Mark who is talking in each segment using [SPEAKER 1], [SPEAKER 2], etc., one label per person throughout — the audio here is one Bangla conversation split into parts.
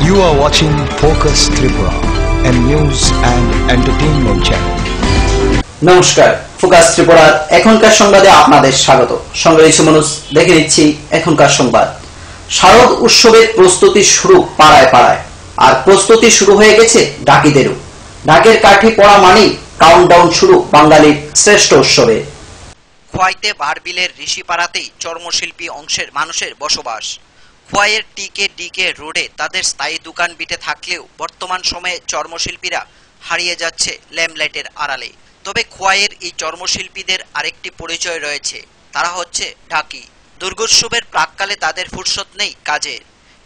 [SPEAKER 1] You are watching Focus Tripura, a news and entertainment channel.
[SPEAKER 2] নমস্কার, ফোকাস ত্রিপুরার এখনকার সংবাদে আপনাদের স্বাগত। সঙ্গে মানুষ দেখে নিচ্ছি এখনকার সংবাদ। শারদ উৎসবের প্রস্তুতি শুরু পাড়ায় পাড়ায়, আর প্রস্তুতি শুরু হয়ে গেছে ঢাকিদেরও। ঢাকের কাঠি পড়া মানেই কাউন্টডাউন শুরু বাঙালির শ্রেষ্ঠ উৎসবে। খোয়াইতে বারবিলের ঋষিপাড়াতেই চর্মশিল্পী অংশের মানুষের বসবাস। খোয়াইয়ের টিকে রোডে তাদের স্থায়ী দোকান বিটে থাকলেও বর্তমান সময়ে চর্মশিল্পীরা হারিয়ে যাচ্ছে ল্যাম্পলাইটের আড়ালে। তবে খোয়াইয়ের এই চর্মশিল্পীদের আরেকটি পরিচয় রয়েছে, তারা হচ্ছে ঢাকি। দুর্গোৎসবের প্রাককালে তাদের ফুরসত নেই কাজের,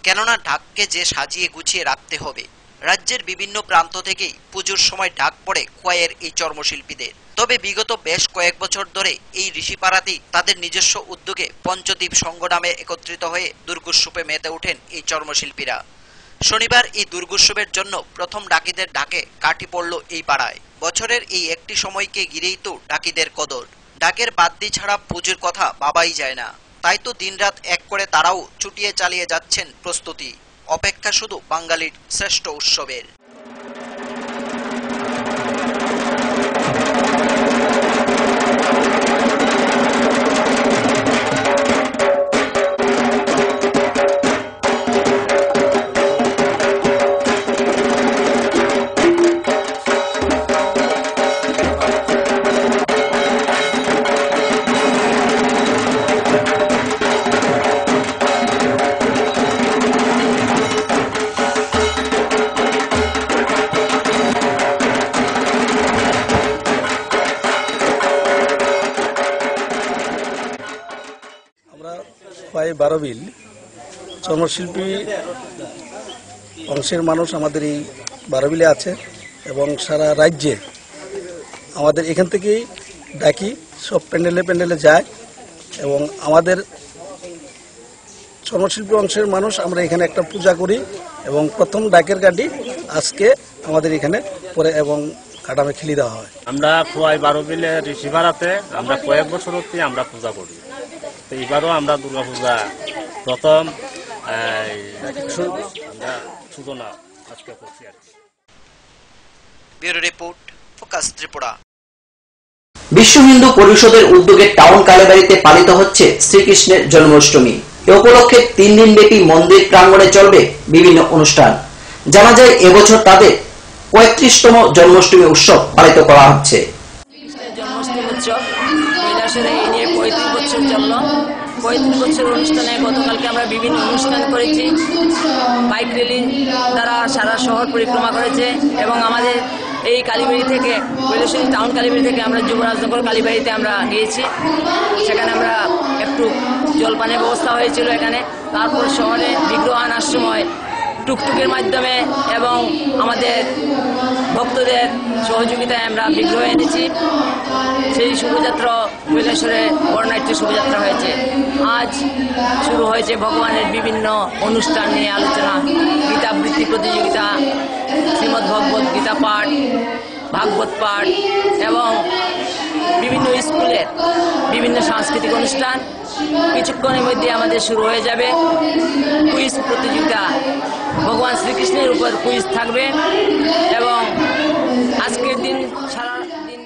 [SPEAKER 2] কেননা ঢাককে যে সাজিয়ে গুছিয়ে রাখতে হবে। রাজ্যের বিভিন্ন প্রান্ত থেকেই পুজোর সময় ঢাক পড়ে খোয়াইয়ের এই চর্মশিল্পীদের। তবে বিগত বেশ কয়েক বছর ধরে এই ঋষিপাড়াতেই তাদের নিজস্ব উদ্যোগে পঞ্চদ্বীপ সংঘ নামে একত্রিত হয়ে দুর্গোৎসবে মেতে ওঠেন এই চর্মশিল্পীরা। শনিবার এই দুর্গোৎসবের জন্য প্রথম ডাকিদের ডাকে কাঠি পড়ল এই পাড়ায়। বছরের এই একটি সময়কে ঘিরেই তো ডাকিদের কদর। ডাকের বাদ্যি ছাড়া পুজোর কথা ভাবাই যায় না, তাই তো দিনরাত এক করে তারাও চুটিয়ে চালিয়ে যাচ্ছেন প্রস্তুতি। অপেক্ষা শুধু বাঙালির শ্রেষ্ঠ উৎসবের।
[SPEAKER 3] বারবিল চর্মশিল্পী অংশের মানুষ আমাদের এই বারবিলে আছে এবং সারা রাজ্যে আমাদের এখান থেকেই ডাকি সব প্যান্ডেলে যায় এবং আমাদের চর্মশিল্পী অংশের মানুষ আমরা এখানে একটা পূজা করি এবং প্রথম ডাকের গাড়ি আজকে আমাদের এখানে পরে এবং কাটামে খেলি দেওয়া হয়।
[SPEAKER 4] আমরা খোয়াই বারবিলে ঋষিপাড়াতে আমরা কয়েক বছর অব্দি আমরা পূজা করি। তো এবারও আমরা দুর্গা পূজা প্রথম সূচনা আজকে করছি আর কি।
[SPEAKER 2] Bureau report, focus Tripura. বিশ্ব হিন্দু পরিষদের উদ্যোগে টাউন কালীবাড়িতে পালিত হচ্ছে শ্রীকৃষ্ণের জন্মাষ্টমী। এ উপলক্ষে 3 দিন ব্যাপী মন্দির প্রাঙ্গণে চলবে বিভিন্ন অনুষ্ঠান। জানা যায় এবছর তাদের 35তম জন্মাষ্টমী উৎসব পালিত করা হচ্ছে।
[SPEAKER 5] জন্মাষ্টমী উৎসব কৈলাসরে এই নিয়ে 35 বছর চলল। 35 বছর অনুষ্ঠানে গতকালকে আমরা বিভিন্ন অনুষ্ঠান করেছি। বাইক র্যালি দ্বারা সারা শহর পরিক্রমা করেছে এবং আমাদের এই কালীবাড়ি থেকে কৈলাসরী টাউন কালীবাড়ি থেকে আমরা যুবরাজনগর কালীবাড়িতে আমরা গিয়েছি। সেখানে আমরা একটু জলপানের ব্যবস্থা হয়েছিল এখানে। তারপর শহরে বিগ্রহ আনার সময় টুকটুকের মাধ্যমে এবং আমাদের ভক্তদের সহযোগিতায় আমরা বিগ্রহ এনেছি। সেই শুভযাত্রা কৈলাসরে বর্ণাঢ্য শুভযাত্রা হয়েছে। আজ শুরু হয়েছে ভগবানের বিভিন্ন অনুষ্ঠান নিয়ে আলোচনা, গীতাবৃত্তি প্রতিযোগিতা, শ্রীমদ্ ভগবত গীতা পাঠ, ভাগবত পাঠ এবং বিভিন্ন স্কুলের বিভিন্ন সাংস্কৃতিক অনুষ্ঠান। কিছুক্ষণের মধ্যে আমাদের শুরু হয়ে যাবে কুইজ প্রতিযোগিতা। ভগবান শ্রীকৃষ্ণের উপর কুইজ থাকবে এবং আজকের দিন সারা দিন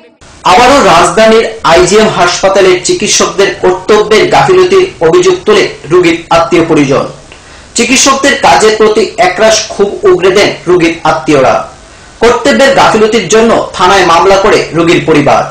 [SPEAKER 2] আবারও রাজধানীর আইজিএম হাসপাতালের চিকিৎসকদের কর্তব্যের গাফিলতির অভিযোগ তুলে রোগীর আত্মীয় পরিজন। চিকিৎসকদের কাজের প্রতি একরাশ ক্ষোভ উগরে দেন রোগীর আত্মীয়রা। কর্তব্যের গাফিলতির জন্য থানায় মামলা করে রোগীর পরিবার।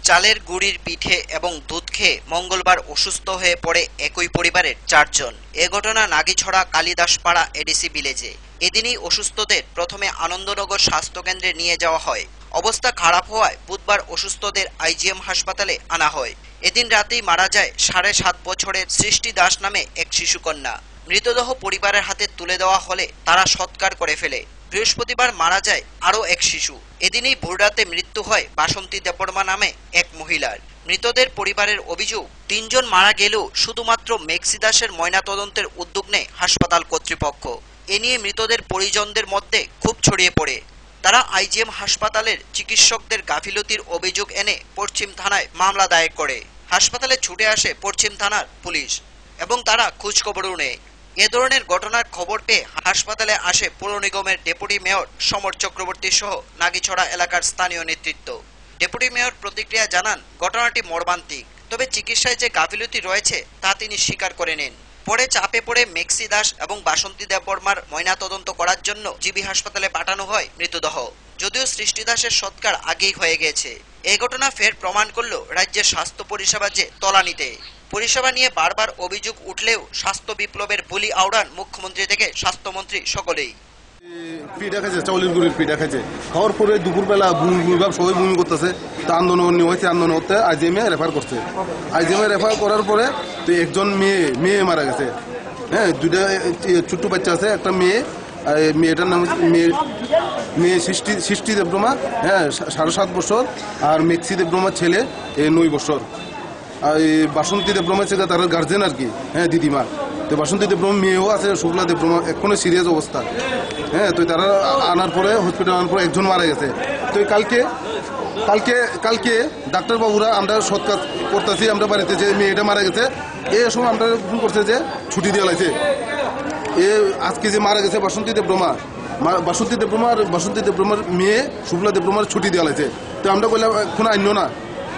[SPEAKER 2] চালের গুড়ির পিঠে এবং দুধ খেয়ে মঙ্গলবার অসুস্থ হয়ে পড়ে একই পরিবারের 4 জন। এ ঘটনা নাগিছড়া কালিদাসপাড়া এডিসি ভিলেজে। এদিনই অসুস্থদের প্রথমে আনন্দনগর স্বাস্থ্যকেন্দ্রে নিয়ে যাওয়া হয়। অবস্থা খারাপ হওয়ায় বুধবার অসুস্থদের আইজিএম হাসপাতালে আনা হয়। এদিন রাতেই মারা যায় 7.5 বছরের সৃষ্টি দাস নামে এক শিশুকন্যা। মৃতদেহ পরিবারের হাতে তুলে দেওয়া হলে তারা সৎকার করে ফেলে। বৃহস্পতিবার মারা যায় আরও এক শিশু। এদিনই ভোররাতে মৃত্যু হয় বাসন্তী দেববর্মা নামে এক মহিলার। মৃতদের পরিবারের অভিযোগ 3 জন মারা গেলেও শুধুমাত্র মেক্সি দাসের ময়নাতদন্তের উদ্যোগ নেয় হাসপাতাল কর্তৃপক্ষ। এ নিয়ে মৃতদের পরিজনদের মধ্যে ক্ষোভ ছড়িয়ে পড়ে। তারা আইজিএম হাসপাতালের চিকিৎসকদের গাফিলতির অভিযোগ এনে পশ্চিম থানায় মামলা দায়ের করে। হাসপাতালে ছুটে আসে পশ্চিম থানার পুলিশ এবং তারা খোঁজখবরও নেয়। এ ধরনের ঘটনার খবর পেয়ে হাসপাতালে আসে পৌর নিগমের ডেপুটি মেয়র সমর চক্রবর্তী সহ নাগিছড়া এলাকার স্থানীয় নেতৃত্ব। ডেপুটি মেয়র প্রতিক্রিয়া জানান, ঘটনাটি মর্মান্তিক, তবে চিকিৎসায় যে গাফিলতি রয়েছে তা তিনি স্বীকার করে নেন। পরে চাপে পড়ে মেক্সি দাস এবং বাসন্তী দেববর্মার ময়নাতদন্ত করার জন্য জিবি হাসপাতালে পাঠানো হয় মৃতদেহ। যদিও সৃষ্টি দাসের সৎকার আগেই হয়ে গেছে। এই ঘটনা ফের প্রমাণ করল রাজ্যের স্বাস্থ্য পরিষেবা যে তলানিতে। পরিষেবা নিয়ে বারবার অভিযোগ উঠলেও স্বাস্থ্য বিপ্লবের বুলি আওড়ান মুখ্যমন্ত্রী থেকে স্বাস্থ্যমন্ত্রী সকলেই।
[SPEAKER 6] পিঠা খাইছে, চাউলের গুড়ির পিঠা খাইছে, খাওয়ার পরে দুপুরবেলা বমি ভাব, সবাই বমি করতেছে। তো আন্দোলন হয়েছে, আন্দোলন হতে আইজিএমে রেফার করছে। আইজিএমে রেফার করার পরে তো একজন মেয়ে মারা গেছে। হ্যাঁ, দুইটা ছোট্ট বাচ্চা আছে, একটা মেয়েটার নাম মেয়ে সৃষ্টি দেবব্রমা, হ্যাঁ 7.5 বছর, আর মেক্সি দেবব্রমার ছেলে 9 বছর। আর বাসন্তী দেবব্রমা ছিল তার গার্জেন আর কি, হ্যাঁ দিদিমা। তো বাসন্তী দেবব্রমা মেয়েও আছে, শুক্লা দেবব্রমা এখনো সিরিয়াস অবস্থা। হ্যাঁ, তো তারা আনার পরে হসপিটাল আনার পরে একজন মারা গেছে। তো কালকে ডাক্তারবাবুরা আমরা সৎকার করতেছি, আমরা বাড়িতে যে মেয়েটা মারা গেছে এই সময় আমরা ফোন করছে যে ছুটি দেওয়া লাগছে। আজকে যে মারা গেছে বাসন্তী দেবব্রমা, বাসন্তী দেবব্রমার মেয়ে শুক্লা দেবব্রমার ছুটি দেওয়া লাগছে। তো আমরা বললাম এখন আইন না,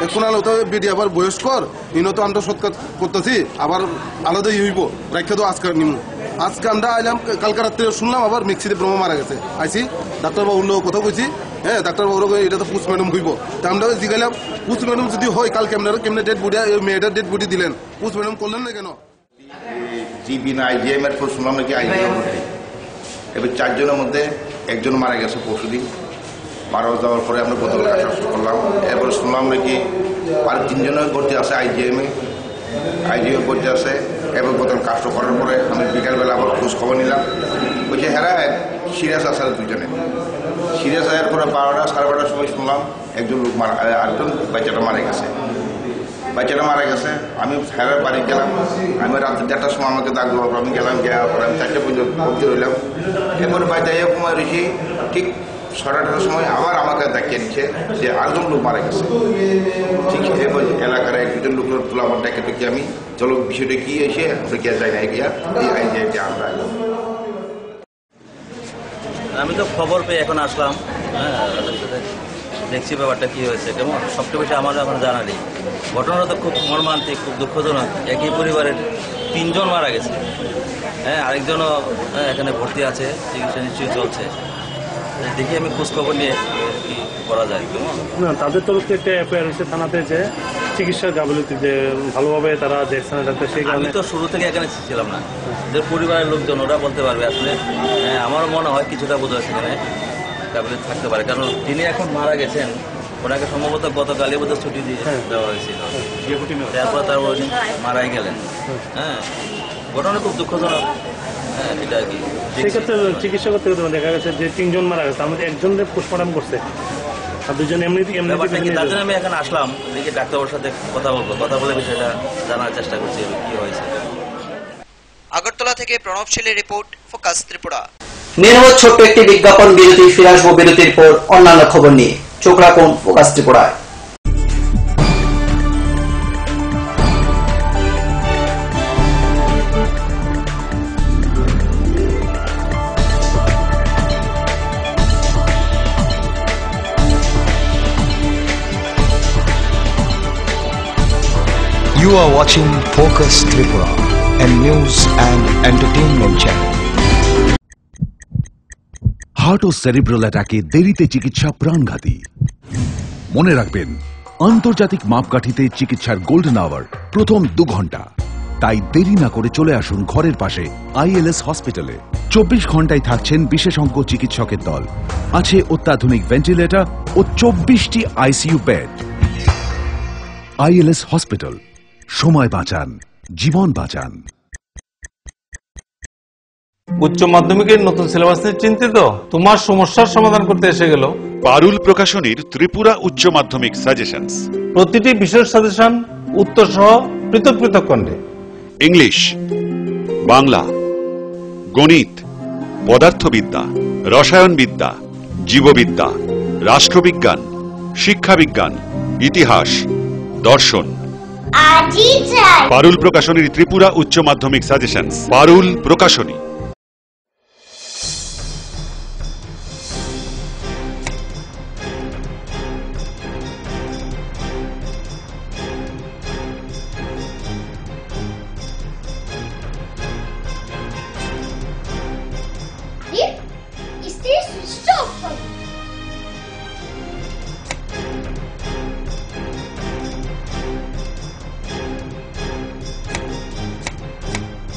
[SPEAKER 6] এখন আলো তো বেডি আবার বয়স্কর ইনো তো আমরা সৎকার করতেছি, আবার আলাদাই হইব রাখা তো আজকাল নিমু। আজকে আমরা আইলাম, কালকে রাত্রে শুনলাম আবার মেক্সি দেবব্রমা মারা গেছে। আইসি ডাক্তারবাবুর লোক কথা কইছি, হ্যাঁ ডাক্তারবাবুর এটা তো পুষ ম্যাডাম হইব। তা আমরা জিগাইলাম পুষ ম্যাডাম যদি হয় কালকে আপনারা কেমনে ডেড বডি মেয়েটার ডেড বডি দিলেন, পুষ ম্যাডাম করলেন না কেন?
[SPEAKER 7] জিবি না আইজিএম এর শুনলাম নাকি আইজিএম এবার 4 জনের মধ্যে একজন মারা গেছে পরশুদিন। মারা যাওয়ার পরে আমরা গতকাল কাজ করলাম। এরপরে শুনলাম নাকি আর 3 জনের ভর্তি আছে আইজিএমে ভর্তি আছে। এবার গতকাল কাজটা করার পরে আমি বিকালবেলা আবার খোঁজ খবর নিলাম, বলছে হ্যাঁ সিরিয়াস আছে 2 জনে। সিরিয়াস আসার পরে 12টা 12:30 সময় শুনলাম একজন লোক আরেকজন বাচ্চাটা মারা গেছে। আমি হ্যাঁ বাড়ি গেলাম। আমি রাত্রি 1টার সময় আমাকে ডাক দেওয়ার পর আমি গেলাম, যাওয়ার পরে আমি 4টে পর্যন্ত ভর্তি রইলাম। এরপরে বাড়িতে কুমার ঋষি ঠিক 8:30টার সময় আবার আমাকে দেখিয়ে নিচ্ছে যে আরেকজন লোক মারা গেছে। ঠিক এবার এলাকার 1-2জন লোক তুলে আমার ডেকে টুকি আমি চলো বিষয়টা কি এসে আমরা গিয়ে যাই না গিয়া এই আইডিয়াতে আমরা
[SPEAKER 8] আমি তো খবর পেয়ে এখন আসলাম। হ্যাঁ, দেখছি ব্যাপারটা কি হয়েছে, কেমন সবচেয়ে বেশি আমার এখন জানা নেই। ঘটনাটা তো খুব মর্মান্তিক, খুব দুঃখজনক। একই পরিবারের 3 জন মারা গেছে। হ্যাঁ, আরেকজনও এখানে ভর্তি আছে, চিকিৎসা নিশ্চয়ই চলছে। দেখি আমি খোঁজখবর নিয়ে কি করা যায়।
[SPEAKER 9] না, তাদের তরফ থেকে একটা এফআইআর হচ্ছে থানাতে যে চিকিৎসার গাফিলতি যে ভালোভাবে তারা দেখছে না ডাক্তার, সেই কারণে।
[SPEAKER 8] আমি তো শুরু থেকে এখানে ছিলাম না, যে পরিবারের লোকজন ওরা বলতে পারবে আসলে। আমারও মনে হয় কিছুটা বোধ হয় সেখানে গাফিলতি থাকতে পারে, কারণ তিনি এখন মারা গেছেন, ওনাকে সম্ভবত গতকালই বোধ ছুটি দিয়ে দেওয়া হয়েছিল। তারপর তার উনি মারাই গেলেন। হ্যাঁ, ঘটনা খুব দুঃখজনক। এটা আর কি
[SPEAKER 9] সেক্ষেত্রে চিকিৎসা করতে করতে দেখা গেছে যে 3 জন মারা গেছে, তার মধ্যে একজনের পোস্টমর্টম করছে আর 2 জন এমনি।
[SPEAKER 8] তার জন্য আমি এখানে আসলাম, দেখি ডাক্তারের সাথে কথা বলে বিষয়টা জানার চেষ্টা করছি কি হয়েছে।
[SPEAKER 2] আগরতলা থেকে প্রণবশীলের রিপোর্ট, ফোকাস ত্রিপুরা। নির্মল ছোট্ট একটি বিজ্ঞাপন বিরতি, ফিরে আসবো বিরতির পর অন্যান্য খবর নিয়ে। চোখ রাখুন ফোকাস ত্রিপুরায়।
[SPEAKER 1] You are watching Focus Tripura, a news and entertainment channel.
[SPEAKER 10] Heart ও সেরিব্রাল অ্যাটাকে দেরিতে চিকিৎসা প্রাণঘাতী। মনে রাখবেন, আন্তর্জাতিক মাপকাঠিতে চিকিৎসার গোল্ডেন আওয়ার প্রথম 2 ঘন্টা। তাই দেরি না করে চলে আসুন ঘরের পাশে আইএলএস হসপিটালে। 24 ঘন্টায় থাকছেন বিশেষজ্ঞ চিকিৎসকের দল, আছে অত্যাধুনিক ভেন্টিলেটর ও 24টি আইসিইউ বেড। আইএলএস হসপিটাল, সময় বাঁচান, জীবন বাঁচান।
[SPEAKER 11] উচ্চ মাধ্যমিকের নতুন সিলেবাস নিয়ে চিন্তিত? তোমার সমস্যার সমাধান করতে এসে গেল
[SPEAKER 12] পারুল প্রকাশনীর ত্রিপুরা উচ্চ মাধ্যমিক সাজেশনস।
[SPEAKER 11] প্রতিটি বিষয়ের সাজেশন উত্তর সহ পৃথক পৃথক খণ্ডে।
[SPEAKER 12] ইংলিশ, বাংলা, গণিত, পদার্থবিদ্যা, রসায়নবিদ্যা, জীববিদ্যা, রাষ্ট্রবিজ্ঞান, শিক্ষাবিজ্ঞান, ইতিহাস, দর্শন।
[SPEAKER 13] আজই চাই।
[SPEAKER 12] পারুল প্রকাশনীর ত্রিপুরা উচ্চ মাধ্যমিক সাজেশনস। পারুল প্রকাশনী।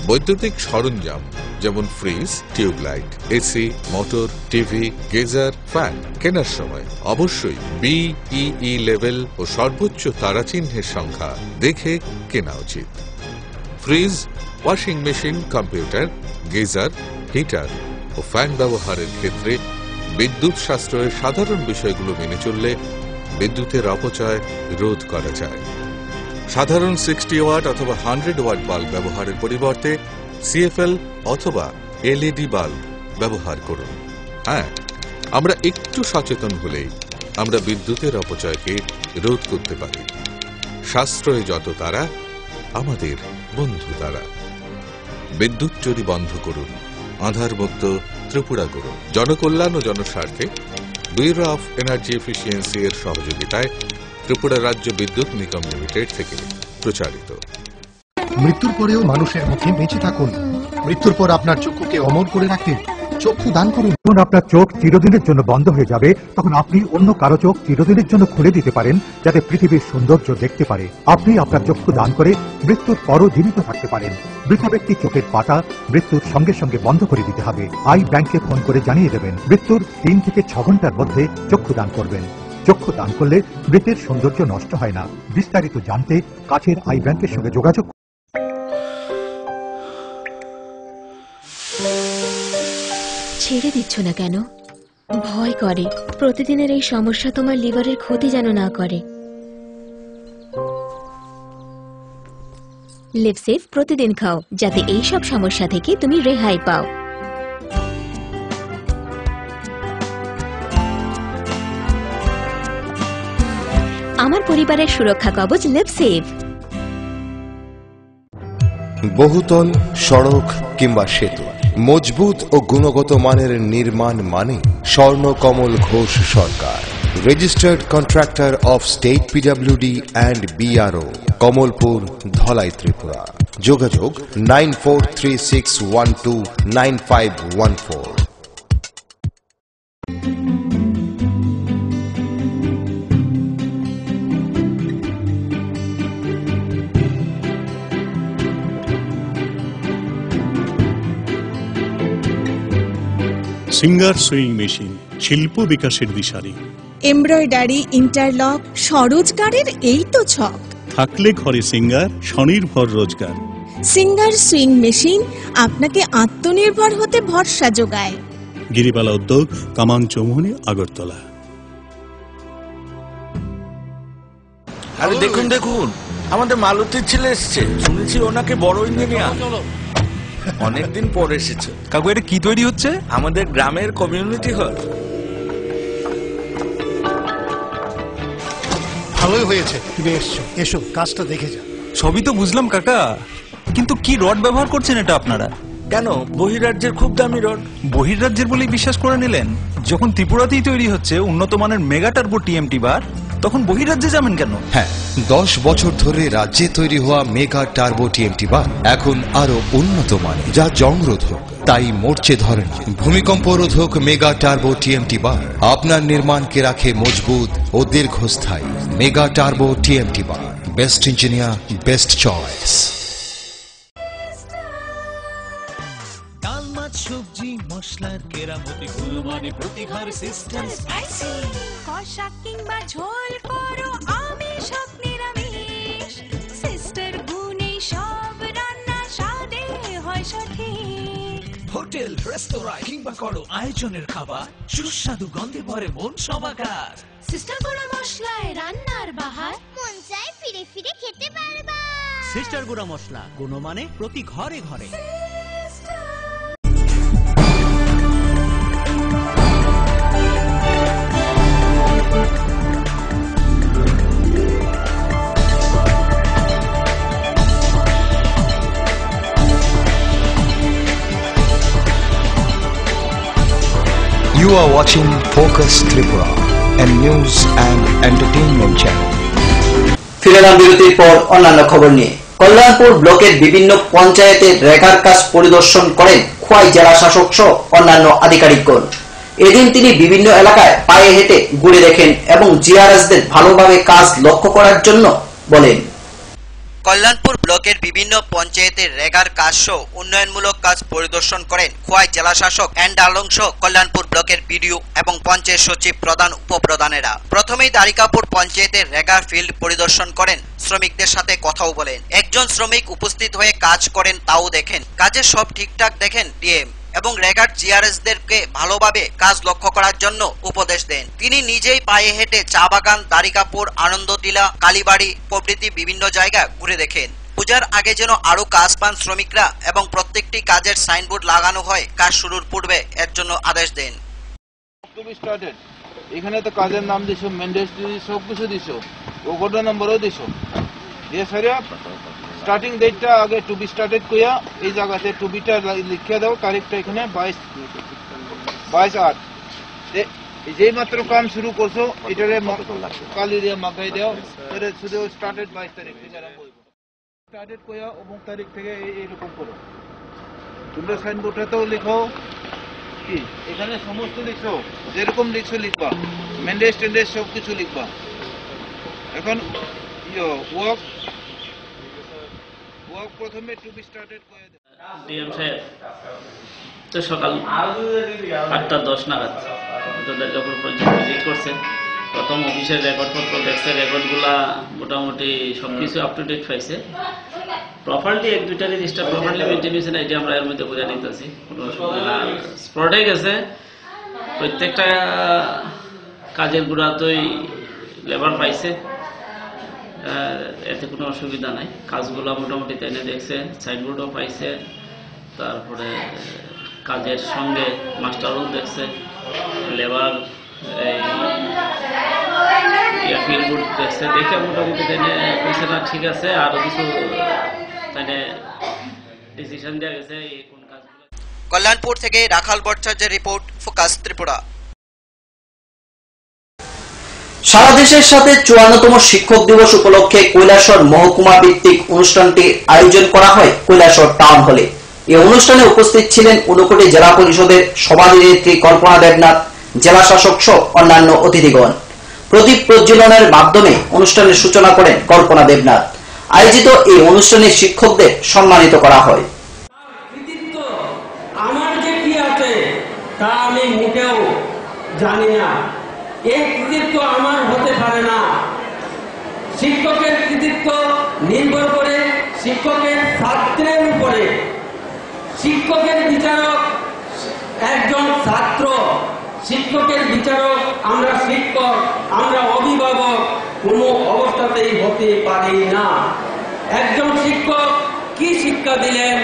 [SPEAKER 14] বৈদ্যুতিক সরঞ্জাম যেমন fridge, tubelight, AC, motor, TV, geyser, fan কেনার সময় অবশ্যই BEE লেভেল ও সর্বোচ্চ তারাচিহ্নের সংখ্যা দেখে কেনা উচিত। Fridge, washing machine, computer, geyser, heater ও ফ্যান ব্যবহারের ক্ষেত্রে বিদ্যুৎ সাশ্রয়ের সাধারণ বিষয়গুলো মেনে চললে বিদ্যুতের অপচয় রোধ করা যায়। সাধারণ 60 ওয়াট অথবা 100 ওয়াট বাল্ব ব্যবহারের পরিবর্তে CFL অথবা LED বাল্ব ব্যবহার করুন। হ্যাঁ, আমরা একটু সচেতন হলেই আমরা বিদ্যুতের অপচয়কে রোধ করতে পারি। সাশ্রয়ে যত তারা, আমাদের বন্ধু তারা। বিদ্যুৎ চুরি বন্ধ করুন, আধারমুক্ত ত্রিপুরা করুন। জনকল্যাণ ও জনস্বার্থে ব্যুরো অফ এনার্জি এফিসিয়েন্সি এর সহযোগিতায় ত্রিপুরা রাজ্য বিদ্যুৎ নিগম লিমিটেড থেকে প্রচারিত।
[SPEAKER 15] মৃত্যুর পরেও মানুষের মুখে বেঁচে থাকুন। মৃত্যুর পর আপনার চক্ষুকে অমর করে রাখতে চক্ষু দান করুন।
[SPEAKER 16] যখন আপনার চোখ চিরদিনের জন্য বন্ধ হয়ে যাবে, তখন আপনি অন্য কারো চোখ চিরদিনের জন্য খুলে দিতে পারেন, যাতে পৃথিবীর সৌন্দর্য দেখতে পারে। আপনি আপনার চক্ষু দান করে মৃত্যুর পরও জীবিত থাকতে পারেন। মৃত ব্যক্তির চোখের পাতা মৃত্যুর সঙ্গে সঙ্গে বন্ধ করে দিতে হবে। আই ব্যাংকে ফোন করে জানিয়ে দেবেন। মৃত্যুর 3 থেকে 6 ঘন্টার মধ্যে চক্ষু দান করবেন। চক্ষু দান করলে মৃতের সৌন্দর্য নষ্ট হয় না। বিস্তারিত জানতে কাছের আই ব্যাংকের সঙ্গে যোগাযোগ।
[SPEAKER 17] ছেড়ে দিচ্ছ না কেন? ভয় করে প্রতিদিনের এই সমস্যা তোমার লিভারের ক্ষতি যেন না করে। লিভসেভ প্রতিদিন খাও, যাতে এই সব সমস্যা থেকে তুমি রেহাই পাও। আমার পরিবারের সুরক্ষা কবচ লিভসেভ।
[SPEAKER 18] বহুতল, সড়ক কিংবা সেতু মজবুত ও গুণগত মানের নির্মাণ মানে Swarnakamal Ghosh Sarkar, registered contractor of state PWD and BRO, Kamalpur, Dhalai, Tripura. যোগাযোগ 9436129514।
[SPEAKER 19] সিঙ্গার সুইং মেশিন, শিল্প বিকাশের দিশারি।
[SPEAKER 20] এমব্রয়ডারি, ইন্টারলক, স্বরোজগারের এই তো ছক।
[SPEAKER 19] থাকলে ঘরে সিঙ্গার, স্বনির্ভর রোজগার।
[SPEAKER 20] সিঙ্গার সুইং মেশিন আপনাকে আত্মনির্ভর হতে ভরসা যোগায়।
[SPEAKER 19] গিরিবালা উদ্যোগ, কামান চৌমুহনী, আগরতলা।
[SPEAKER 21] আরে দেখুন দেখুন, আমাদের মালতীর ছেলে এসছে। শুনেছি ওনাকে বড় ইঞ্জিনিয়ার। অনেকদিন পর এসেছে।
[SPEAKER 22] কাকু, এটা কি তৈরি হচ্ছে?
[SPEAKER 21] আমাদের গ্রামের কমিউনিটি হল।
[SPEAKER 15] ভালোই হয়েছে তুমি এসছো। এসো, কাজটা দেখে যা।
[SPEAKER 22] সবই তো বুঝলাম কাকা, কিন্তু কি রড ব্যবহার করছেন এটা আপনারা?
[SPEAKER 21] কেন? বহিরাজ্যের খুব দামি রড।
[SPEAKER 22] বহিরাজ্যের বলেই বিশ্বাস করে নিলেন? যখন ত্রিপুরাতেই তৈরি হচ্ছে উন্নত মানের মেগা টার্বো TMT বার, তখন বহিরাজ্যে যাবেন কেন?
[SPEAKER 18] হ্যাঁ, 10 বছর ধরে রাজ্যে তৈরি হওয়া মেগা টার্বো TMT বার এখন আরো উন্নত মানের, যা জংরোধক, তাই মরচে ধরেন। ভূমিকম্প রোধক মেগা টার্বো TMT বার আপনার নির্মাণকে রাখে মজবুত ও দীর্ঘস্থায়ী। মেগা টার্বো TMT বার, বেস্ট ইঞ্জিনিয়ার, বেস্ট চয়েস।
[SPEAKER 23] ডাল, মাছ, সবজি, মশলার কেরামতি, গুণমানে প্রতিঘর সিস্টেম স্পাইসি।
[SPEAKER 24] কষা কিংবা ঝোল করো আমিষ হোক নিরামিষ, সিস্টার গুণে সব রান্না স্বাদে হয় সঠিক।
[SPEAKER 23] হোটেল, রেস্তোরাঁ কিংবা করো আয়োজনের খাবার, সুস্বাদু গন্ধে ভরে মন সমাকার।
[SPEAKER 24] সিস্টার গুঁড়া মশলায় রান্নার বাহার, মন চায় ফিরে ফিরে খেতে পারবা।
[SPEAKER 23] সিস্টার গুঁড়া মশলা, গুণমানে প্রতি ঘরে ঘরে।
[SPEAKER 1] You are watching Focus Tripura, a news and entertainment channel.
[SPEAKER 2] ফিরেলাম বিরতির পর অন্যান্য খবর নিয়ে। কল্যাণপুর ব্লকের বিভিন্ন পঞ্চায়েতে রেগার কাজ পরিদর্শন করেন খোয়াই জেলা শাসক সহ অন্যান্য আধিকারিকগণ। এদিন তিনি বিভিন্ন এলাকায় পায়ে হেঁটে ঘুরে দেখেন এবং জিআরএসদের ভালোভাবে কাজ লক্ষ্য করার জন্য বলেন। কল্যাণপুর ব্লকের বিভিন্ন পঞ্চায়েতের রেগার কাজ সহ উন্নয়নমূলক কাজ পরিদর্শন করেন খোয়াই জেলা শাসক এন্ড আলং সহ কল্যাণপুর ব্লকের বিডিও এবং পঞ্চায়েত সচিব প্রধান উপপ্রধানেরা। প্রথমেই দারিকাপুর পঞ্চায়েতের রেগার ফিল্ড পরিদর্শন করেন, শ্রমিকদের সাথে কথাও বলেন। একজন শ্রমিক উপস্থিত হয়ে কাজ করেন তাও দেখেন। কাজের সব ঠিকঠাক দেখেন ডিএম এবং রেগার জিআরএসদেরকে ভালোভাবে কাজ লক্ষ্য করার জন্য উপদেশ দেন। তিনি নিজেই পায়ে হেঁটে চা বাগান, দারিকাপুর, আনন্দটিলা, কালীবাড়ি প্রভৃতি বিভিন্ন জায়গা ঘুরে দেখেন। পূজার আগে যেন আরো কাজ পান শ্রমিকরা এবং প্রত্যেকটি কাজের সাইনবোর্ড লাগানো হয় কাজ শুরুর পূর্বে, এর জন্য আদেশ দেন।
[SPEAKER 3] এখানে তো কাজের নাম দিছো, মেন্ডেস সবকিছু দিছো, ওগোডো নম্বরও দিছো। স্টার্টিং ডেটটা আগে টু বি স্টার্টেড কইয়া এই জায়গাতে টু বিটা লিখিয়ে দাও, তারিখটা এখানে 22/8। যেই মাত্র কাম শুরু করছো এটারে কালি দিয়ে মাখাই দাও, শুধু স্টার্টেড 22 তারিখ থেকে আরম্ভ হইব। স্টার্টেড কইয়া অমুক তারিখ থেকে এইরকম করো। তোমরা সাইনবোর্ডটাতেও লিখো, কি এখানে সমস্ত লিখছো, যেরকম লিখছো লিখবা, মেন্ডেস টেন্ডেস সবকিছু লিখবা। এখন ওয়ার্ক প্রথমে টু বি স্টার্টেড করে দাও।
[SPEAKER 4] ডিএম সাহেব তো সকাল 8:10 নাগাদ দুর্গাপুর পঞ্চায়েত ভিজিট করছে। প্রথম অফিসের রেকর্ডপত্র দেখছে, রেকর্ডগুলা মোটামুটি সবকিছু আপ টু ডেট পাইছে। প্রপারলি এক দুইটা রেজিস্টার প্রপারলি মেনটেন হয়েছে না, এটা আমরা এর মধ্যে বোঝা নিতেছি। কোনো স্পটে গেছে, প্রত্যেকটা কাজের গুড়াতেই লেবার পাইছে, এতে কোনো অসুবিধা নাই। কাজগুলো মোটামুটি তাই দেখছে, সাইনবোর্ডও পাইছে, তারপরে কাজের সঙ্গে মাস্টারও দেখছে, লেবার ফিল্ডবোর্ড দেখছে, দেখে মোটামুটি তাই কইছে না ঠিক আছে, আরো কিছু তাই ডিসিশন দেওয়া গেছে কোন কাজগুলো।
[SPEAKER 2] কল্যাণপুর থেকে রাখাল ভট্টাচার্যের রিপোর্ট, ফোকাস ত্রিপুরা। সারা দেশের সাথে 54তম শিক্ষক দিবস উপলক্ষে কৈলাসহর মহকুমা ভিত্তিক অনুষ্ঠানটি আয়োজন করা হয় কৈলাসহর টাউন হলে। এই অনুষ্ঠানে উপস্থিত ছিলেন ঊনকোটি জেলা পরিষদের সভাধিনেত্রী কল্পনা দেবনাথ, জেলা শাসক সহ অন্যান্য অতিথিগণ। প্রদীপ প্রজ্বলনের মাধ্যমে অনুষ্ঠানের সূচনা করেন কল্পনা দেবনাথ। আয়োজিত এই অনুষ্ঠানে শিক্ষকদের সম্মানিত করা হয়।
[SPEAKER 5] আমার যে কি আছে তা আমি মোটেও জানি না, এই কৃতিত্ব আমার হতে পারে না। শিক্ষকের কৃতিত্ব নির্ভর করে শিক্ষকের ছাত্রের উপরে। শিক্ষকের বিচারক একজন ছাত্র, শিক্ষকের বিচারক আমরা শিক্ষক, আমরা অভিভাবক কোনো অবস্থাতেই হতে পারি না। একজন শিক্ষক কি শিক্ষা দিলেন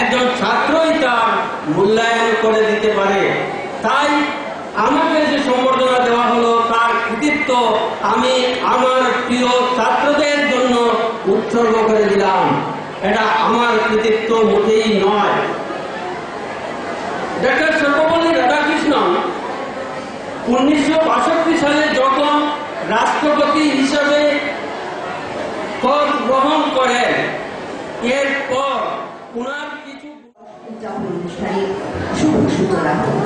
[SPEAKER 5] একজন ছাত্রই তার মূল্যায়ন করে দিতে পারে। তাই আমাকে যে সম্বর্ধনা দেওয়া হলো তার কৃতিত্ব আমি আমার প্রিয় ছাত্রদের জন্য উৎসর্গ করে দিলাম। এটা আমার কৃতিত্ব মোটেই নয়। ডক্টর সর্বপল্লী রাধাকৃষ্ণন 1962 সালে যখন রাষ্ট্রপতি হিসাবে পদ গ্রহণ করেন, এরপর ওনার কিছু
[SPEAKER 13] অনুষ্ঠানে শুভ সূচনা হল।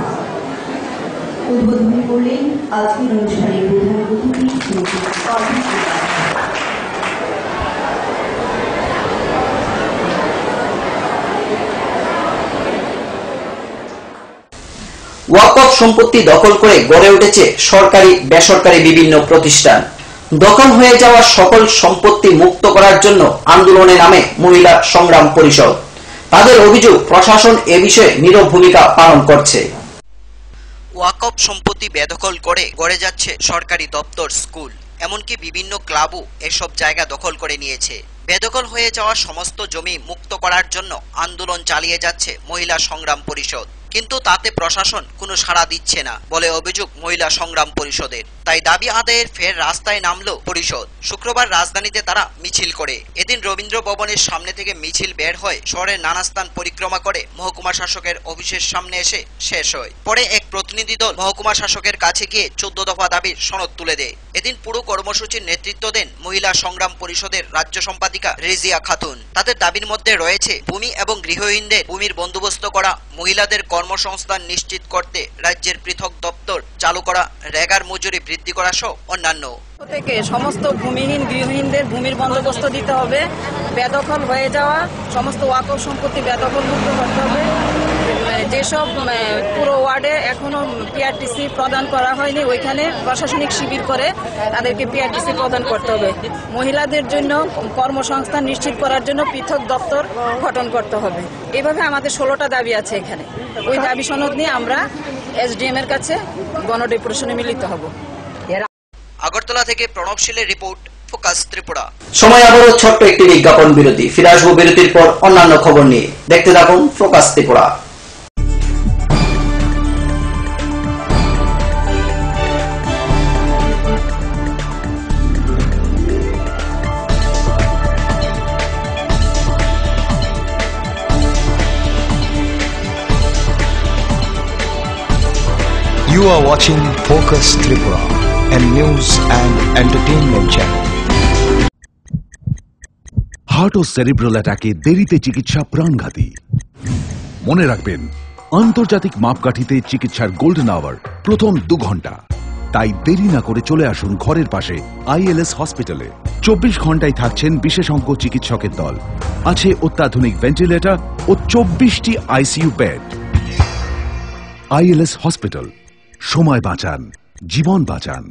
[SPEAKER 13] উদ্বোধন করলেন আজকের অনুষ্ঠানের প্রধান অতিথি শ্রীমতী অর্পিতা।
[SPEAKER 2] ওয়াকফ সম্পত্তি দখল করে গড়ে উঠেছে সরকারি বেসরকারি বিভিন্ন প্রতিষ্ঠান। দখল হয়ে যাওয়া সকল সম্পত্তি মুক্ত করার জন্য আন্দোলনে নামে মহিলা সংগ্রাম পরিষদ। তাদের অভিযোগ প্রশাসন এ বিষয়ে নীরব ভূমিকা পালন করছে। ওয়াকফ সম্পত্তি বেদখল করে গড়ে যাচ্ছে সরকারি দপ্তর, স্কুল, এমনকি বিভিন্ন ক্লাবও এসব জায়গা দখল করে নিয়েছে। বেদখল হয়ে যাওয়া সমস্ত জমি মুক্ত করার জন্য আন্দোলন চালিয়ে যাচ্ছে মহিলা সংগ্রাম পরিষদ। কিন্তু তাতে প্রশাসন কোনো সাড়া দিচ্ছে না বলে অভিযোগ মহিলা সংগ্রাম পরিষদের। তাই দাবি আদায়ের ফের রাস্তায় নামলো পরিষদ। শুক্রবার রাজধানীতে তারা মিছিল করে। এদিন রবীন্দ্র ভবনের সামনে থেকে মিছিল বের হয় শহরের নানা স্থান পরিক্রমা করে মহকুমা শাসকের অফিসের সামনে এসে শেষ হয়। পরে এক প্রতিনিধি দল মহকুমা শাসকের কাছে গিয়ে 14 দফা দাবির সনদ তুলে দেয়। এদিন পুরো কর্মসূচির নেতৃত্ব দেন মহিলা সংগ্রাম পরিষদের রাজ্য সম্পাদিকা রেজিয়া খাতুন। তাদের দাবির মধ্যে রয়েছে ভূমি এবং গৃহহীনদের ভূমির বন্দোবস্ত করা, মহিলাদের কর্মসংস্থান নিশ্চিত করতে রাজ্যের পৃথক দপ্তর চালু করা, রেগার মজুরি বৃদ্ধি করা সহ অন্যান্য।
[SPEAKER 6] থেকে সমস্ত ভূমিহীন গৃহহীনদের ভূমির বন্দোবস্ত দিতে হবে, বেদখল হয়ে যাওয়া সমস্ত ওয়াকফ সম্পত্তি বেদখল মুক্ত করতে হবে। যেসব পুরো ওয়ার্ডে এখনো পিআরটিসি প্রদান করা হয়নি ওইখানে প্রশাসনিক শিবির করে তাদেরকে পিআরটিসি প্রদান করতে হবে। মহিলাদের জন্য কর্মসংস্থান নিশ্চিত করার জন্য পৃথক দপ্তর গঠন করতে হবে। এইভাবে আমাদের 16টা দাবি আছে এখানে। ওই দাবি সনদ নিয়ে আমরা এসডিএম এর কাছে গণডেপুটেশনে মিলিত হব।
[SPEAKER 2] আগরতলা থেকে প্রণবশীলের রিপোর্ট, ফোকাস ত্রিপুরা। সময় আবারও ছোট্ট একটি বিজ্ঞাপন বিরতি। ফিরে আসবো বিরতির পর অন্যান্য খবর নিয়ে। দেখতে থাকুন focus Tripura.
[SPEAKER 1] You are watching Focus Tripura, a news and entertainment channel.
[SPEAKER 10] Heart ও সেরিব্রাল অ্যাটাকে দেরিতে চিকিৎসা প্রাণঘাতী। মনে রাখবেন, আন্তর্জাতিক মাপকাঠিতে চিকিৎসার গোল্ডেন আওয়ার প্রথম 2 ঘন্টা। তাই দেরি না করে চলে আসুন ঘরের পাশে ILS হসপিটালে। 24 ঘন্টায় থাকছেন বিশেষজ্ঞ চিকিৎসকের দল। আছে অত্যাধুনিক ভেন্টিলেটর ও 24টি ICU বেড। ILS হসপিটাল, সময় বাঁচান, জীবন বাঁচান।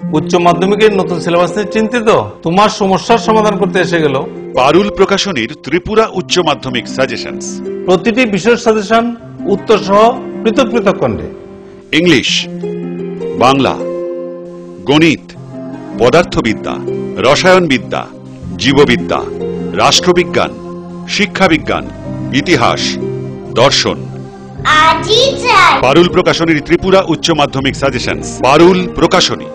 [SPEAKER 11] উচ্চ মাধ্যমিকের নতুন সিলেবাস নিয়ে চিন্তিত? তোমার সমস্যার সমাধান করতে এসে গেল
[SPEAKER 12] পারুল প্রকাশনীর ত্রিপুরা উচ্চ মাধ্যমিক সাজেশনস।
[SPEAKER 11] প্রতিটি বিষয়ের সাজেশন উত্তর সহ পৃথক পৃথক খণ্ডে।
[SPEAKER 12] ইংলিশ, বাংলা, গণিত, পদার্থবিদ্যা, রসায়নবিদ্যা, জীববিদ্যা, রাষ্ট্রবিজ্ঞান, শিক্ষাবিজ্ঞান, ইতিহাস, দর্শন। পারুল প্রকাশনীর ত্রিপুরা উচ্চ মাধ্যমিক সাজেশনস। পারুল প্রকাশনী।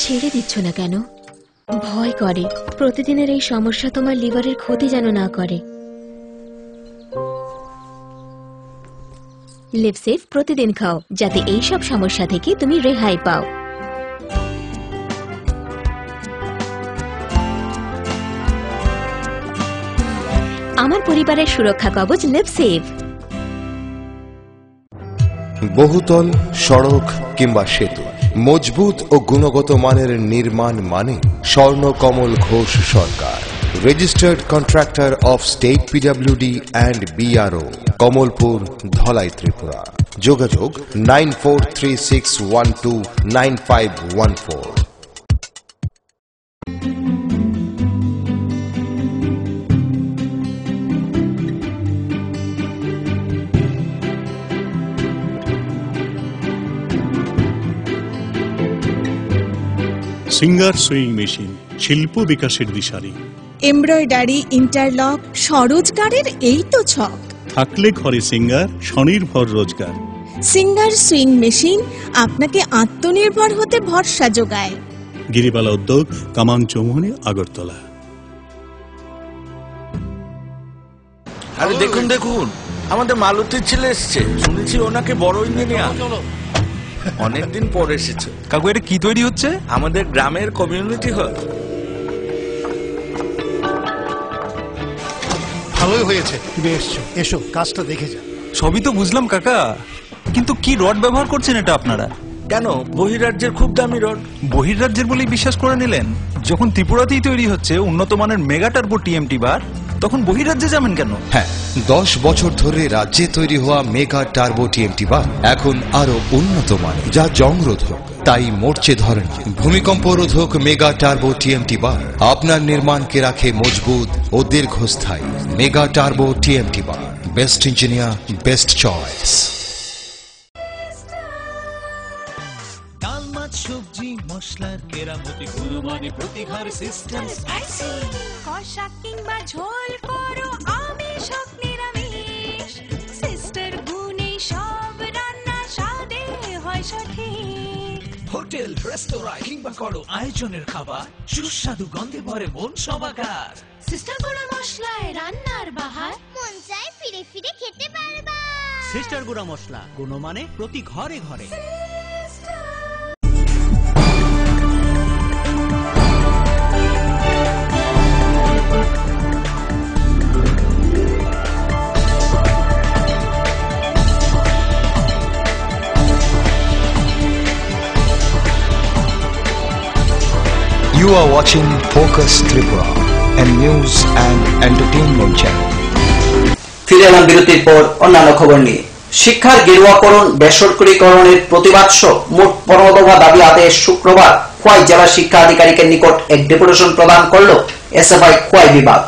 [SPEAKER 17] ছেড়ে দিচ্ছ না কেন? ভয় করে প্রতিদিনের এই সমস্যা তোমার লিভারের ক্ষতি যেন না করে। লিভসেভ প্রতিদিন খাও যাতে এই সব সমস্যা থেকে তুমি রেহাই পাও। আমার পরিবারের সুরক্ষা কবচ লিভসেভ।
[SPEAKER 18] বহুতল, সড়ক কিংবা সেতু, মজবুত ও গুণগত মানের নির্মাণ মানে Swarnakamal Ghosh Sarkar, registered contractor of state PWD and BRO, Kamalpur, Dhalai, Tripura. যোগাযোগ 9436129514।
[SPEAKER 19] সিঙ্গার সুইং মেশিন, শিল্প বিকাশের দিশারি।
[SPEAKER 20] এমব্রয়ডারি, ইন্টারলক, স্বরোজগারের এই তো ছক।
[SPEAKER 19] থাকলে ঘরে সিঙ্গার, স্বনির্ভর রোজগার।
[SPEAKER 20] সিঙ্গার সুইং মেশিন আপনাকে আত্মনির্ভর হতে ভরসা যোগায়।
[SPEAKER 19] গিরিবালা উদ্যোগ, কামাং চৌমুহনী, আগরতলা।
[SPEAKER 21] আরে দেখুন দেখুন, আমাদের মালতীর ছেলে এসছে। শুনেছি ওনাকে বড় ইঞ্জিনিয়ার। অনেকদিন পর এসেছে।
[SPEAKER 22] কাকু, এটা কি তৈরি হচ্ছে?
[SPEAKER 21] আমাদের গ্রামের কমিউনিটি হল।
[SPEAKER 15] ভালোই হয়েছে তুমি এসছো। এসো, কাজটা দেখে যা।
[SPEAKER 22] সবই তো বুঝলাম কাকা, কিন্তু কি রড ব্যবহার করছেন এটা আপনারা?
[SPEAKER 21] কেন, বহিরাজ্যের খুব দামি রড।
[SPEAKER 22] বহিরাজ্যের বলেই বিশ্বাস করে নিলেন? যখন ত্রিপুরাতেই তৈরি হচ্ছে উন্নত মানের মেগা টার্বো TMT বার, তখন বহিরাজ্যে যাবেন কেন?
[SPEAKER 18] হ্যাঁ, 10 বছর ধরে রাজ্যে তৈরি হওয়া মেগা টার্বো TMT বার এখন আরো উন্নত মানের, যা জংরোধক, তাই মরচে ধরেনি। ভূমিকম্প রোধক মেগা টার্বো TMT বার আপনার নির্মাণকে রাখে মজবুত ও দীর্ঘস্থায়ী। মেগা টার্বো TMT বার, বেস্ট ইঞ্জিনিয়ার, বেস্ট চয়েস।
[SPEAKER 23] ডাল, মাছ, সবজি, মশলার কেরামতি, গুণমানে প্রতিঘার সিস্টেম স্পাইসি
[SPEAKER 24] কষা কিংবা ঝোল করো আমিষ হোক নিরামিষ সিস্টার গুণে সব রান্না স্বাদে হয় সঠিক
[SPEAKER 23] হোটেল রেস্তোরাঁ কিংবা করো আয়োজনের খাবার সুস্বাদু গন্ধে ভরে মন সমাকার
[SPEAKER 24] সিস্টার গুঁড়া মশলায় রান্নার বাহার মন চায় ফিরে ফিরে খেতে পারবা
[SPEAKER 7] সিস্টার গুঁড়া মশলা গুণমানে প্রতি ঘরে ঘরে।
[SPEAKER 1] You are watching Focus Tripura, a news and entertainment channel.
[SPEAKER 2] ফিরে এলাম বিরতির পর অন্যান্য খবর নিয়ে। শিক্ষার গেরুয়াকরণ বেসরকারীকরণের প্রতিবাদ সহ মোট 15 দফা দাবি আদায়ে শুক্রবার খোয়াই জেলা শিক্ষা আধিকারিকের নিকট এক ডেপুটেশন প্রদান করল এসএফআই খোয়াই বিভাগ।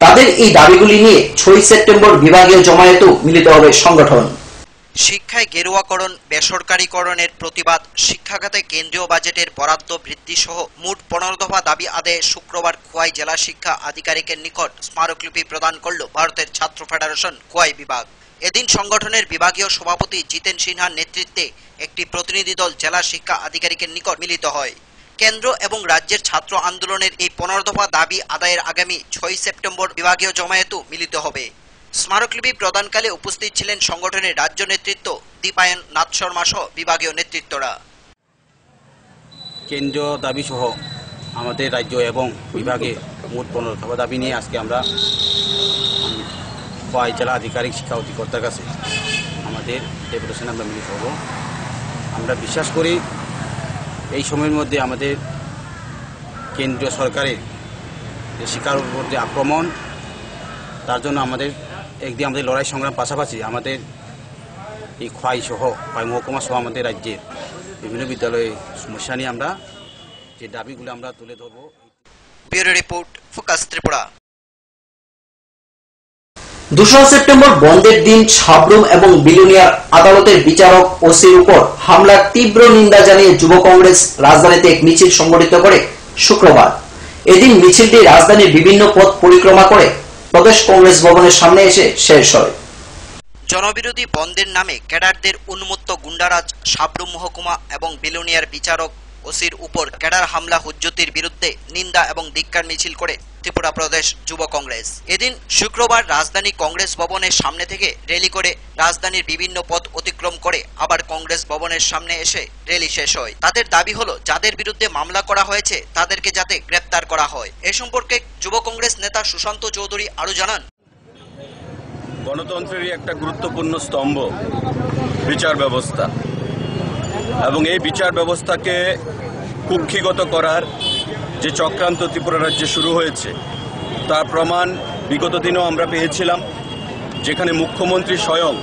[SPEAKER 2] তাদের এই দাবিগুলি নিয়ে 6 সেপ্টেম্বর বিভাগীয় জমায়েতেও মিলিত হবে সংগঠন। শিক্ষায় গেরুয়াকরণ বেসরকারীকরণের প্রতিবাদ, শিক্ষা খাতে কেন্দ্রীয় বাজেটের বরাদ্দ বৃদ্ধি সহ মোট 15 দফা দাবি আদায়ে শুক্রবার খোয়াই জেলা শিক্ষা আধিকারিকের নিকট স্মারকলিপি প্রদান করল ভারতের ছাত্র ফেডারেশন খোয়াই বিভাগ। এদিন সংগঠনের বিভাগীয় সভাপতি জিতেন সিনহার নেতৃত্বে একটি প্রতিনিধি দল জেলা শিক্ষা আধিকারিকের নিকট মিলিত হয়। কেন্দ্র এবং রাজ্যের ছাত্র আন্দোলনের এই 15 দফা দাবি আদায়ের আগামী 6 সেপ্টেম্বর বিভাগীয় জমায়েতেও মিলিত হবে। স্মারকলিপি প্রদানকালে উপস্থিত ছিলেন সংগঠনের রাজ্য নেতৃত্ব, দীপায়ন নাথ শর্মা সহ বিভাগীয় নেতৃত্বরা।
[SPEAKER 8] কেন্দ্রীয় দাবি সহ আমাদের রাজ্য এবং বিভাগে মোট 15 দফা দাবি নিয়ে আজকে আমরা খোয়াই জেলা আধিকারিক শিক্ষা অধিকর্তার কাছে আমাদের ডেপুটেশনে আমরা মিলিত হব। আমরা বিশ্বাস করি এই সময়ের মধ্যে আমাদের কেন্দ্রীয় সরকারের যে শিক্ষার উপর যে আক্রমণ, তার জন্য আমাদের একদিন আমাদের লড়াই সংগ্রাম পাশাপাশি আমাদের এই খোয়াই সহ খোয়াই মহকুমা সহ আমাদের রাজ্যের বিভিন্ন বিদ্যালয়ে সমস্যা নিয়ে আমরা যে দাবিগুলো আমরা তুলে ধরব।
[SPEAKER 2] Bureau report, focus Tripura. 2 September বন্ধের দিন সাবরুম এবং বিলুনিয়ার আদালতের বিচারক ওসির উপর হামলার তীব্র নিন্দা জানিয়ে যুব কংগ্রেস রাজধানীতে এক মিছিল সংগঠিত করে শুক্রবার। এদিন মিছিলটি রাজধানীর বিভিন্ন পথ পরিক্রমা করে প্রদেশ কংগ্রেস ভবনের সামনে এসে শেষ হয়। জনবিরোধী বন্ধের নামে ক্যাডারদের উন্মত্ত গুন্ডারাজ সাবরুম মহকুমা এবং বিলুনিয়ার বিচারক ওসির উপর ক্যাডার হামলা হুজ্জতির বিরুদ্ধে নিন্দা এবং ধিক্কার মিছিল করে ত্রিপুরা প্রদেশ যুব কংগ্রেস। এদিন শুক্রবার রাজধানী কংগ্রেস ভবনের সামনে থেকে র্যালি করে রাজধানীর বিভিন্ন পথ অতিক্রম করে আবার কংগ্রেস ভবনের সামনে এসে র্যালি শেষ হয়। তাদের দাবি হলো যাদের বিরুদ্ধে মামলা করা হয়েছে তাদেরকে যাতে গ্রেপ্তার করা হয়। এ সম্পর্কে যুব কংগ্রেস নেতা সুশান্ত চৌধুরী আরো জানান,
[SPEAKER 9] গণতন্ত্রেরই একটা গুরুত্বপূর্ণ স্তম্ভ বিচার ব্যবস্থা, এবং এই বিচার ব্যবস্থাকে কুক্ষিগত করার যে চক্রান্ত ত্রিপুরা রাজ্যে শুরু হয়েছে তার প্রমাণ বিগত দিনেও আমরা পেয়েছিলাম, যেখানে মুখ্যমন্ত্রী স্বয়ং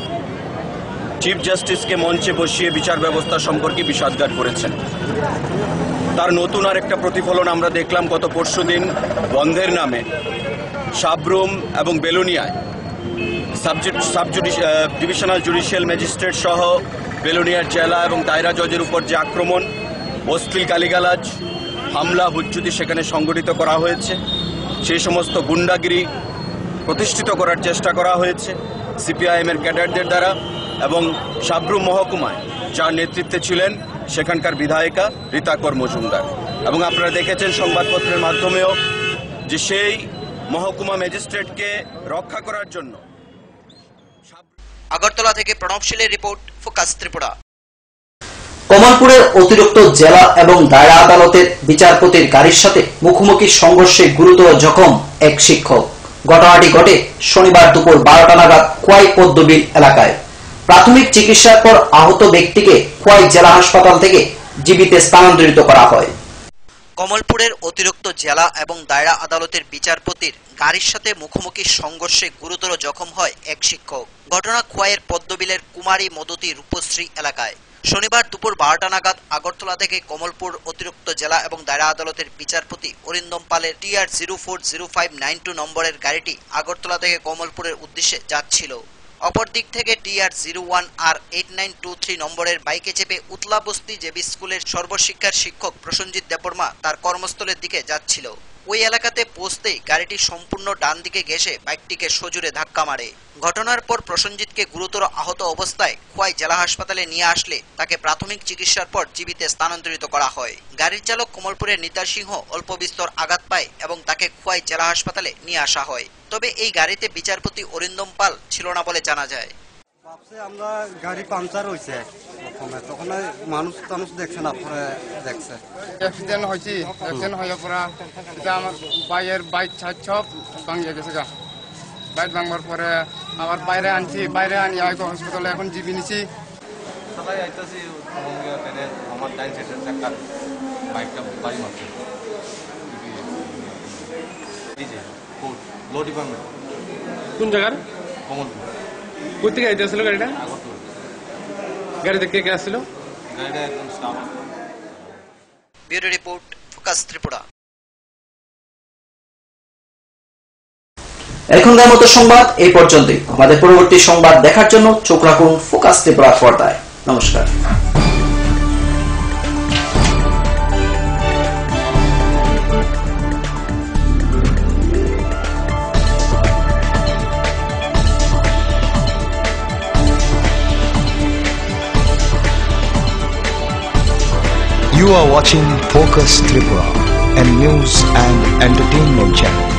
[SPEAKER 9] চিফ জাস্টিসকে মঞ্চে বসিয়ে বিচার ব্যবস্থা সম্পর্কে বিষাদগার করেছেন। তার নতুন আর একটা প্রতিফলন আমরা দেখলাম গত পরশুদিন বন্ধের নামে সাবরুম এবং বেলুনিয়ায় ডিভিশনাল জুডিশিয়াল ম্যাজিস্ট্রেট সহ বেলুনিয়ার জেলা এবং দায়রা জজের উপর যে আক্রমণ, অশ্লীল গালিগালাজ, হামলা হুজ্জুতি সেখানে সংগঠিত করা হয়েছে। সেই সমস্ত গুন্ডাগিরি প্রতিষ্ঠিত করার চেষ্টা করা হয়েছে সিপিআইএমের ক্যাডারদের দ্বারা, এবং সাবরুম মহকুমায় যার নেতৃত্বে ছিলেন সেখানকার বিধায়িকা রীতাকর মজুমদার। এবং আপনারা দেখেছেন সংবাদপত্রের মাধ্যমেও যে সেই মহকুমা ম্যাজিস্ট্রেটকে রক্ষা করার জন্য।
[SPEAKER 2] আগরতলা থেকে প্রণবশীলের রিপোর্ট, ফোকাস ত্রিপুরা। কমলপুরের অতিরিক্ত জেলা এবং দায়রা আদালতের বিচারপতির গাড়ির সাথে মুখোমুখি সংঘর্ষে গুরুতর জখম এক শিক্ষক। ঘটনাটি ঘটে শনিবার দুপুর 12টা নাগাদ খোয়াই পদ্মবিল এলাকায়। প্রাথমিক চিকিৎসার পর আহত ব্যক্তিকে খোয়াই জেলা হাসপাতাল থেকে জীবিত স্থানান্তরিত করা হয়। কমলপুরের অতিরিক্ত জেলা এবং দায়রা আদালতের বিচারপতির গাড়ির সাথে মুখোমুখি সংঘর্ষে গুরুতর জখম হয় এক শিক্ষক। ঘটনা খোয়াইয়ের পদ্মবিলের কুমারী মদতী রূপশ্রী এলাকায়। শনিবার দুপুর 12টা নাগাদ আগরতলা থেকে কমলপুর অতিরিক্ত জেলা এবং দায়রা আদালতের বিচারপতি অরিন্দম পালের TR 040592 নম্বরের গাড়িটি আগরতলা থেকে কমলপুরের উদ্দেশ্যে যাচ্ছিল। অপর দিক থেকে TR01 আর 8923 নম্বরের বাইকে চেপে উতলাবস্তি জেবি স্কুলের সর্বশিক্ষার শিক্ষক প্রসেনজিৎ দেববর্মা তার কর্মস্থলের দিকে যাচ্ছিল। ওই এলাকাতে পৌঁছতেই গাড়িটি সম্পূর্ণ ডান দিকে ঘেঁষে বাইকটিকে সজোরে ধাক্কা মারে। ঘটনার পর প্রসেনজিৎকে গুরুতর আহত অবস্থায় খোয়াই জেলা হাসপাতালে নিয়ে আসলে তাকে প্রাথমিক চিকিৎসার পর জীবিতে স্থানান্তরিত করা হয়। গাড়ির চালক কমলপুরের নিতার সিংহ অল্প বিস্তর আঘাত পায় এবং তাকে খোয়াই জেলা হাসপাতালে নিয়ে আসা হয়। তবে এই গাড়িতে বিচারপতি অরিন্দম পাল ছিল না বলে জানা যায়।
[SPEAKER 3] আমরা গাড়ি পাংচার হয়েছে তখন মানুষ টানুষ দেখছেন, আপনারা দেখছে অ্যাক্সিডেন্ট হয়েছে। অ্যাক্সিডেন্ট হয়ে পড়া এটা আমার বাইয়ের বাইক ছাড় সব ভাঙিয়ে গেছে গা। বাইক ভাঙবার পরে আবার বাইরে আনছি, বাইরে আনি হসপিটালে এখন জিবি নিছি।
[SPEAKER 4] সবাই আইতাছি আমার ডাইন সাইডের চাকার বাইকটা বাড়ি মারছে। এই যে লো ডিপার্টমেন্ট
[SPEAKER 14] কোন জায়গার?
[SPEAKER 4] কমলপুর।
[SPEAKER 14] কোথা থেকে আইতেছিল গাড়িটা? গাড়িতে কে কে আসছিল?
[SPEAKER 4] গাড়িটা একদম staff.
[SPEAKER 2] Bureau report, focus Tripura. এখনকার মতো সংবাদ এই পর্যন্তই। আমাদের পরবর্তী সংবাদ দেখার জন্য চোখ রাখুন ফোকাস ত্রিপুরা পর্দায়। নমস্কার।
[SPEAKER 1] You are watching Focus Tripura, a news and entertainment channel.